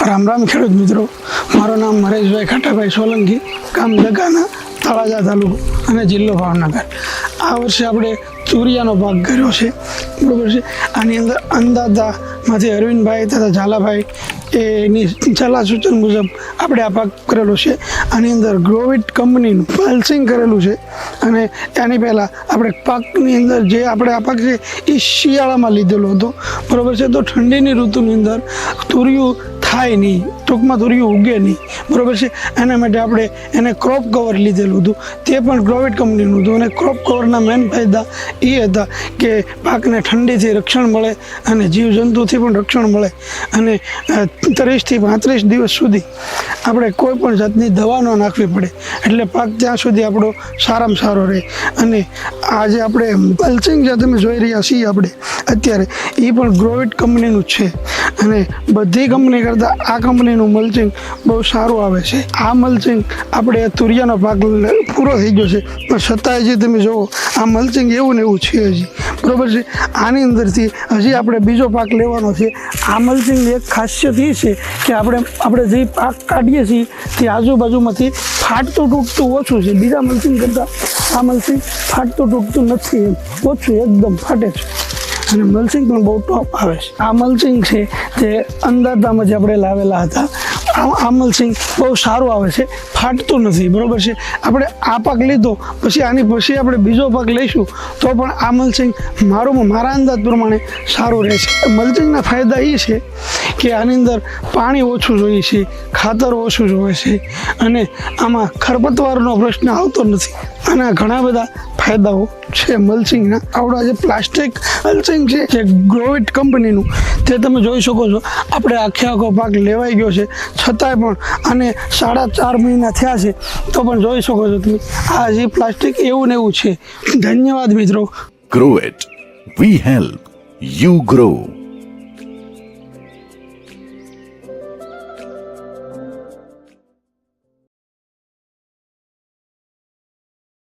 રામ રામ ખેડૂત મિત્રો, મારું નામ મહેશભાઈ ખાટાભાઈ સોલંકી, ગામ દગાના, તળાજા તાલુકો અને જિલ્લો ભાવનગર. આ વર્ષે આપણે તુરિયાનો પાક કર્યો છે, બરાબર છે. આની અંદર અંદાજામાંથી અરવિંદભાઈ તથા ઝાલાભાઈ એની સલાહ સૂચન મુજબ આપણે આ પાક કરેલો છે. આની અંદર ગ્રોવિટ કંપનીનું પલ્સિંગ કરેલું છે. અને એની પહેલાં આપણે પાકની અંદર જે આપણે આ પાક છે એ શિયાળામાં લીધેલો હતો, બરાબર છે. તો ઠંડીની ઋતુની અંદર તુરિયું થાય નહીં, ટૂંકમાં તુરિયું ઉગે નહીં, બરાબર છે. એના માટે આપણે એને ક્રોપ કવર લીધેલું હતું, તે પણ ગ્રોવિટ કંપનીનું હતું. અને ક્રોપ કવરના મેઇન ફાયદા એ હતા કે પાકને ઠંડીથી રક્ષણ મળે અને જીવજંતુથી પણ રક્ષણ મળે. અને 30 થી 35 દિવસ સુધી આપણે કોઈ પણ જાતની દવા ન નાખવી પડે, એટલે પાક ત્યાં સુધી આપણો સારામાં સારો રહે. અને આજે આપણે પલ્સિંગ જે તમે જોઈ રહ્યા છીએ આપણે અત્યારે, એ પણ ગ્રોવિટ કંપનીનું જ છે. અને બધી કંપની કરતાં આ કંપનીનું મલ્ચિંગ બહુ સારું આવે છે. આ મલ્ચિંગ આપણે તુરિયાનો પાક પૂરો થઈ ગયો છે, પણ છતાંય જે તમે જુઓ આ મલ્ચિંગ એવું ને એવું છે હજી, બરાબર છે. આની અંદરથી હજી આપણે બીજો પાક લેવાનો છે. આ મલ્ચિંગની એક ખાસિયત એ છે કે આપણે જે પાક કાઢીએ છીએ તે આજુબાજુમાંથી ફાટતું તૂટતું ઓછું છે. બીજા મલ્ચિંગ કરતાં આ મલ્ચિંગ ફાટતું તૂટતું નથી, ઓછું એકદમ ફાટે છે. અને મલ્ચિંગ પણ બહુ ટોપ આવે છે. આ મલ્ચિંગ છે જે અંદાજામાં જે આપણે લાવેલા હતા, આ મલ્ચિંગ બહુ સારું આવે છે, ફાટતું નથી, બરાબર છે. આપણે આ પાક લીધો પછી આની પછી આપણે બીજો પાક લઈશું તો પણ આ મલ્ચિંગ મારા અંદાજ પ્રમાણે સારું રહેશે. મલ્ચિંગના ફાયદા એ છે કે આની અંદર પાણી ઓછું જોઈએ છે, ખાતર ઓછું જોઈએ છે, અને આમાં ખરપતવારનો પ્રશ્ન આવતો નથી. આના ઘણા બધા ફાયદાઓ છે મલ્ચિંગના. આપણા જે પ્લાસ્ટિક મલ્ચિંગ છે જે ગ્રોવિટ કંપનીનું, તે તમે જોઈ શકો છો. આપણે આખો પાક લેવાઈ ગયો છે, છતાંય પણ આને 4.5 મહિના થયા છે, તો પણ જોઈ શકો છો તમે આ જે પ્લાસ્ટિક એવું ને એવું છે. ધન્યવાદ મિત્રો. Grow it. We help you grow.